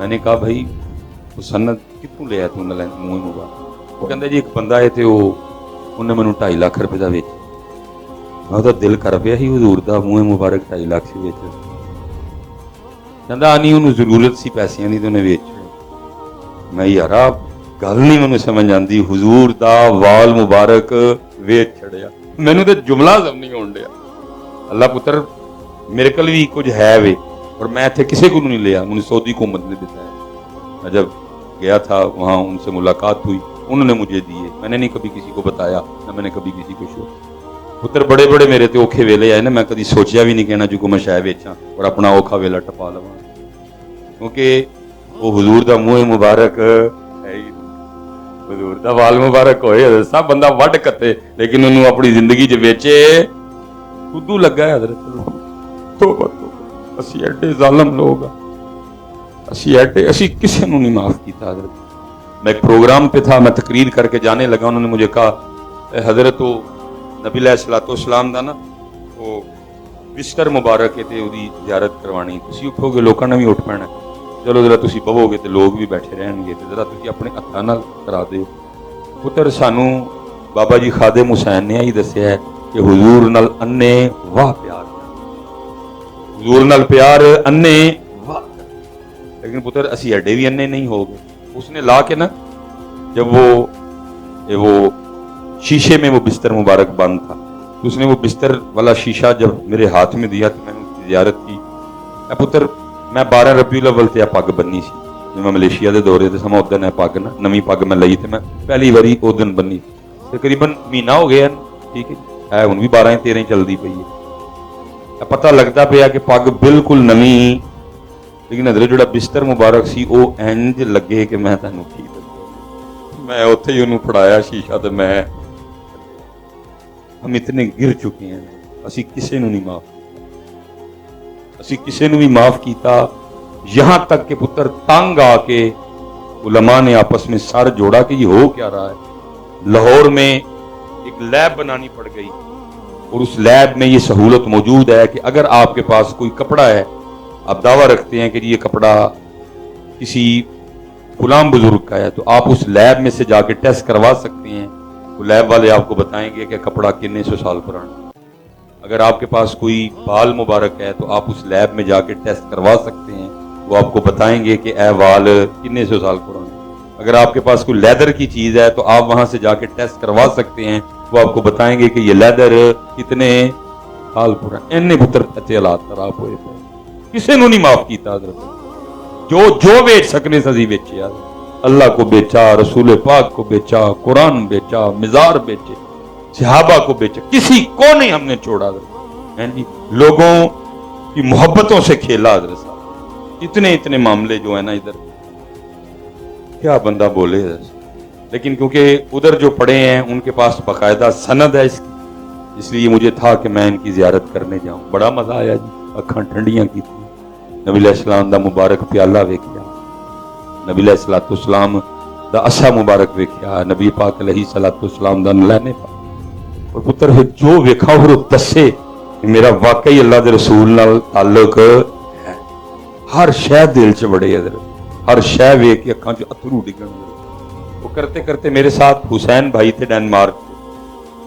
मैंने कहा भाई वो सन्नत कितों लिया तू मुंह मुबारक? वो कहता जी एक बंदा है तो उन्हें मैनू 2.5 लाख रुपए का बेच। मैं तो दिल कर पिया ही हजूर का मुंह मुबारक 2.5 लाख से बेच। कहता नहीं उन्होंने जरूरत सी पैसों की तो उन्हें बेच। मैं यार गल नहीं मैनू समझ आती, हुजूर दा वाल मुबारक वेच छड़िया। मैनू तो जुमला सब नहीं होण दिया। अल्लाह पुत्र मेरे को भी कुछ है वे, और मैं इतने किसी को नहीं लिया, मुझे सऊदी हुकूमत ने दिता है। मैं जब गया था वहाँ उनसे मुलाकात हुई, उन्होंने मुझे दिए, मैंने नहीं कभी किसी को बताया, ना मैंने कभी किसी को शो। पुत्र बड़े बड़े मेरे ते औखे वेले आए ना, मैं कभी सोचा भी नहीं कहना जो मैं शायद बेचा और अपना औखा वेला टपा लवा, क्योंकि वो हुजूर दा मुंह मुबारक है, हुजूर दा वाल मुबारक होए। सब बंदा वड कते, लेकिन उन्होंने अपनी जिंदगी च बेचे खुदू लगा है हजरत। तो असी एडे जालम लोग, असी किसी को नहीं माफ किया हजरत। मैं एक प्रोग्राम पे था, मैं तकरीर करके जाने लगा, उन्होंने मुझे कहा हजरत वो नबी अलैहिस्सलाम दा ना वो बिस्तर मुबारक है, उसकी ज़ियारत करवानी, तुसीं उठोगे लोगों ने भी उठ पैना, चलो जरा तुसीं बवोगे तो लोग भी बैठे रहणगे, तो जरा तुसीं अपने हत्थां नाल करा दिओ। पुत्र सानू बाबा जी खादिम हुसैन ने ही दस्सिया है कि हुजूर नाल अन्ने वाह प्यार, हुजूर नाल प्यार अन्ने वाह। लेकिन पुत्र असी एडे भी अन्ने नहीं हो गए। उसने ला के ना, जब वो शीशे में वो बिस्तर मुबारक बंद था, तो उसने वो बिस्तर वाला शीशा जब मेरे हाथ में दिया तो मैंने उसकी ज़ियारत की। पुत्र मैं 12 रबीउल अव्वल ते पग बन्नी सी, जब मैं मलेशिया के दौरे ते समा उदन पग ना नवी पग मैं लई, तो मैं पहली बारी उस दिन बन्नी, तकरीबन महीना हो गया, ठीक है हुण भी 12-13 चलती पई है। पता लगता पाया कि पग बिल्कुल नवी लेकिन हजरत जो बिस्तर मुबारक सी वो इंज लगे कि मैं तुहानूं की दस्सां। मैं उत्थे ही उन्होंने फड़ाया शीशा तो मैं हम इतने गिर चुके हैं, असी किसी नूं नहीं माफ, असी किसी नूं भी माफ किया। यहां तक कि पुत्र तंग आके उलमा ने आपस में सर जोड़ा कि ये हो क्या रहा है। लाहौर में एक लैब बनानी पड़ गई और उस लैब में ये सहूलत मौजूद है कि अगर आपके पास कोई कपड़ा है, आप दावा रखते हैं कि ये कपड़ा किसी गुलाम बुजुर्ग का है, तो आप उस लैब में से जाके टेस्ट करवा सकते हैं। तो लैब वाले आपको बताएंगे कि कपड़ा कितने सौ साल पुराना। अगर आपके पास कोई बाल मुबारक है तो आप उस लैब में जाके टेस्ट करवा सकते हैं, वो आपको बताएंगे कि ए बाल कितने सौ साल पुराने। अगर आपके पास कोई लेदर की चीज है तो आप वहां से जाके टेस्ट करवा सकते हैं, वो आपको बताएंगे कि ये लेदर कितने साल पुराना। इन्ने पुत्र अच्छे हालात खराब होए पे, किसी नूं नहीं माफ किया। जो बेच सकने सजी बेचे यार, अल्लाह को बेचा, रसूल पाक को बेचा, कुरान बेचा, मिजार बेचे, सहाबा को बेचा, किसी को नहीं हमने छोड़ा। लोगों की मोहब्बतों से खेला हजरत साहब। इतने इतने मामले जो है ना इधर, क्या बंदा बोले। लेकिन क्योंकि उधर जो पड़े हैं उनके पास बाकायदा सनद है इसकी, इसलिए मुझे था कि मैं इनकी जियारत करने जाऊं। बड़ा मजा आया जी, अखां ठंडियां की थी। नबी अलैहिस्सलाम दा मुबारक प्याला वेख्या, नबी अलैहिस्सलाम दा असा मुबारक वेख्या, नबी पाक अलैहिस्सलाम दा नलैने पाक। और पुत्र जो वेखा और दसे मेरा वाकई अल्लाह दे रसूल नाल ताल्लुक है। हर शह दिल च बड़े इधर, हर शह वेख के अखां च अथरू डिगण। वो करते करते मेरे साथ हुसैन भाई थे डेनमार्क,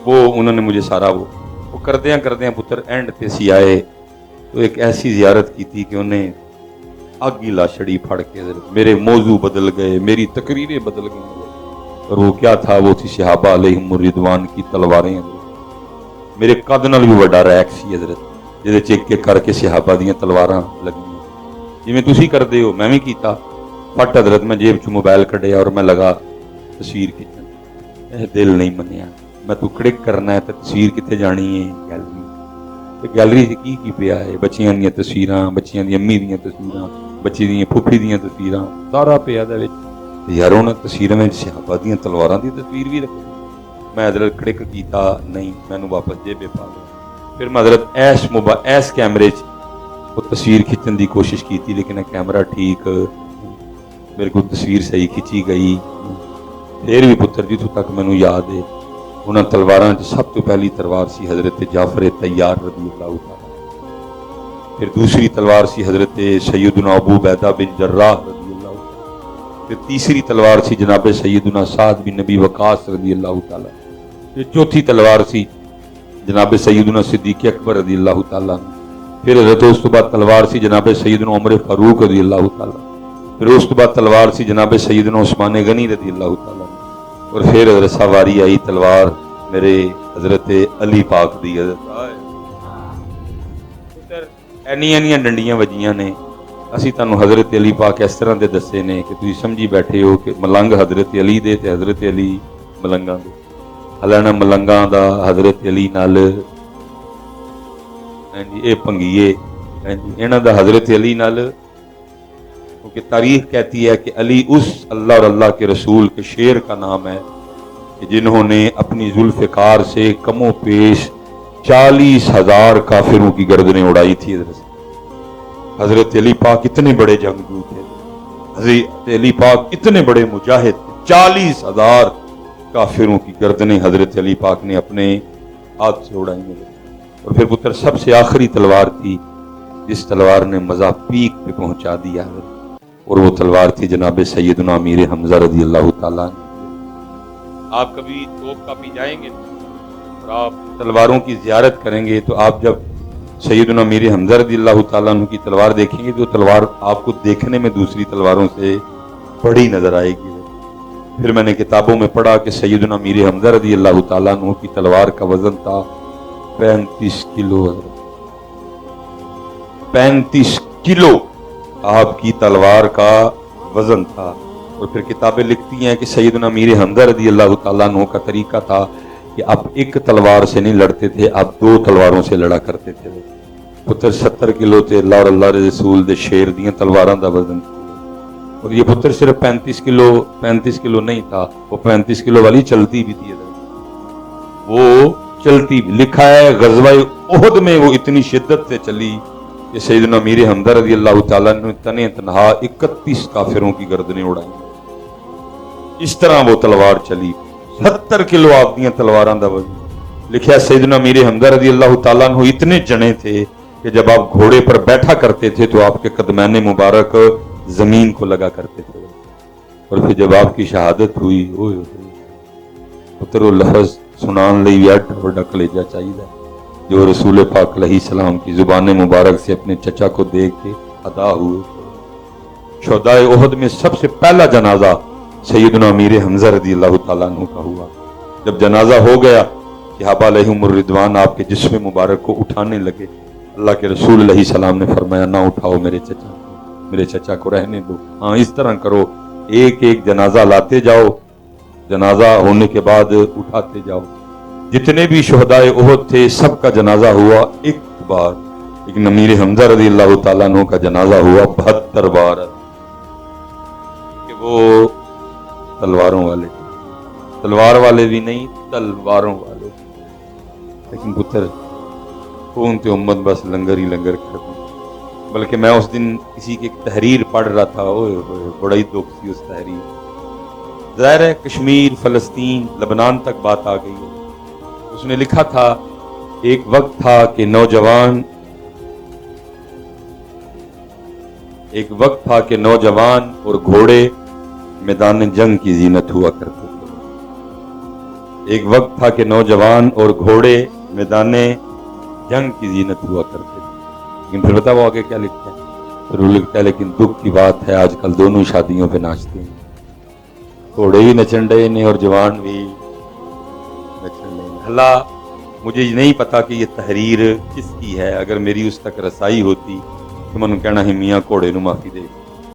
वो उन्होंने मुझे सारा वो करदे पुत्र एंड ते सी आए तो एक ऐसी जियारत की थी कि उन्हें अग ही ला छड़ी फड़ के। मेरे मौजू बदल गए, मेरी तकरीरें बदल गई। और वो क्या था, वो थी सहाबा अलैहिम रिदवान की तलवारें। मेरे कद नाल भी वड्डा रैक सी हजरत, जिहदे च एक एक करके सहाबा दीयां तलवारां लगियां। जिवें तुसीं करदे हो मैं भी कीता। फट हजरत मैं जेब च मोबाइल कढ़िया और मैं लगा तस्वीर खिंचण। दिल नहीं मनिया, मैं तू क्लिक करना है तो तस्वीर कित्थे जानी है, गैलरी। गैलरी से की पिया है, बच्चियां दीयां तस्वीरां, बच्चियां दी अम्मी दीयां तस्वीरां, बच्ची दीयां फुफी दीयां तस्वीरां, सारा पिया दे विच। यार उन्हां तस्वीरां में सहाबा दीयां तलवारां दी तस्वीर भी रखी। मैं हजरत क्लिक किया नहीं, मैनू वापस जेबे पा लिया। फिर मैं हजरत ऐस कैमरे च वो तस्वीर खिंचण की कोशिश की थी, लेकिन कैमरा ठीक, मेरे को तस्वीर सही खिंची गई। फिर भी पुत्र जिथों तक मैनू याद है, उन्होंने तलवारां च सब तो पहली तलवार सी हजरत जाफर तैयार रज़ी अल्लाह तआला। फिर दूसरी तलवार सी हजरत सैयदना अबू बैदा बिन जर्राह रज़ी अल्लाह तआला। फिर तीसरी तलवार सी जनाब सैयदना साद बिन नबी वकास रज़ी अल्लाह तआला। फिर चौथी तलवार सी जनाब सैयदना सिद्दीक़ अकबर रज़ी अल्लाह तआला। फिर हजरत उस तो बाद तलवार सी जनाब सैयदना उमर फारूक रज़ी अल्लाह तआला। फिर उस तो बाद तलवार सी जनाब सैयदना उस्मान गनी रज़ी अल्लाह तआला। और फिर हजरत सवारी आई तलवार मेरे हजरत अली पाक दी। एनियां डंडियां वजियां ने, असी तुहानू हजरत अली पाक इस तरह के दसे ने कि तुसीं समझी बैठे हो कि मलंग हजरत अली दे ते हजरत अली मलंगां दे। हलाना मलंगां दा हजरत अली नाल ये भंगीए, इन्हां दा हजरत अली नाल, क्योंकि तारीख कहती है कि अली उस अल्लाह और अल्लाह के रसूल के शेर का नाम है कि जिन्होंने अपनी जुल्फ़िकार से कमो पेश 40,000 काफिरों की गर्दनें उड़ाई थी। हजरत अली पाक इतने बड़े जंगजू थे, हजरत अली पाक इतने बड़े मुजाहिद, 40,000 काफिरों की गर्दनें हजरत अली पाक ने अपने हाथ से उड़ाई। और फिर पुत्र सबसे आखिरी तलवार थी जिस तलवार ने मज़ा पीक पे पहुंचा दिया, और वो तलवार थी जनाब सैयदना अमीर हमजा रज़ी अल्लाह तआला। आप कभी तोप कापी जाएंगे और आप तलवारों की जियारत करेंगे तो आप जब सैयदना अमीर हमजा रज़ी अल्लाह तआला की तलवार देखेंगे तो तलवार आपको देखने में दूसरी तलवारों से बड़ी नजर आएगी। फिर मैंने किताबों में पढ़ा कि सैयदना अमीर हमजा रज़ी अल्लाह तआला की तलवार का वजन था 35 किलो। 35 किलो आपकी तलवार का वजन था। और फिर किताबें लिखती हैं कि सैयदना अमीर हमजा रज़ी अल्लाह तआला अन्हु का तरीका था कि आप एक तलवार से नहीं लड़ते थे, आप 2 तलवारों से लड़ा करते थे। पुत्र 70 किलो थे अल्लाह और अल्लाह दे रसूल दे शेर दियां तलवारां दा वजन, और ये पुत्र सिर्फ 35 किलो नहीं था, वो 35 किलो वाली चलती भी थी, वो चलती भी। लिखा है गज़वा उहद में वो इतनी शिद्दत से चली कि सैयदना मीर हमजा रज़ी अल्लाह तआला ने तने तनहा 31 काफिरों की गर्दनें उड़ाई। इस तरह वो तलवार चली, 70 किलो आप दियां तलवारां दा वजन। लिखा सैयदना मीर हमजा रज़ी अल्लाह तआला अन्हु इतने जने थे कि जब आप घोड़े पर बैठा करते थे तो आपके कदमैन मुबारक जमीन को लगा करते थे, और फिर जब आपकी शहादत हुई, पुत्र लफ्ज़ सुनान लई एड बड़ा कलेजा चाहिए जो रसूल पाक अलैहिस्सलाम की जुबान मुबारक से अपने चचा को देख के अदा हुए। शुहदाए उहद में सबसे पहला जनाजा सैयदना मीर हमजा रज़ियल्लाहु तआला अन्हु का हुआ। जब जनाजा हो गया, सहाबा अलैहिमुर रिदवान आपके जिस्म मुबारक को उठाने लगे, अल्लाह के रसूल अलैहिस्सलाम ने फरमाया ना उठाओ मेरे चचा को रहने दो। हाँ, इस तरह करो, एक एक जनाजा लाते जाओ, जनाजा होने के बाद उठाते जाओ। जितने भी शुहदाए उहद थे सबका जनाजा हुआ एक बार, लेकिन मीर हमजा रज़ियल्लाहु तआला अन्हु का जनाजा हुआ 72 बार, कि वो तलवार वाले भी नहीं, तलवारों वाले। लेकिन पुत्र कौन थे उम्मत बस लंगर ही लंगर करती। बल्कि मैं उस दिन किसी की तहरीर पढ़ रहा था, ओए बड़ा ही दुख थी उस तहरीर। ज़ाहिर है कश्मीर, फलस्तीन, लबनान तक बात आ गई। उसने लिखा था एक वक्त था कि नौजवान और घोड़े मैदान जंग की जीनत हुआ करते थे। एक वक्त था कि नौजवान और घोड़े मैदान जंग की जीनत हुआ करते थे। लेकिन फिर बताओ आगे क्या लिखता है? फिर वो लिखता है लेकिन दुख की बात है आजकल दोनों शादियों पे नाचते हैं, घोड़े भी नचन रहे ने और जवान भी नचन रहे। भला मुझे नहीं पता कि ये तहरीर किसकी है, अगर मेरी उस तक रसाई होती तो मैंने कहना है मियाँ घोड़े नू माफी दे।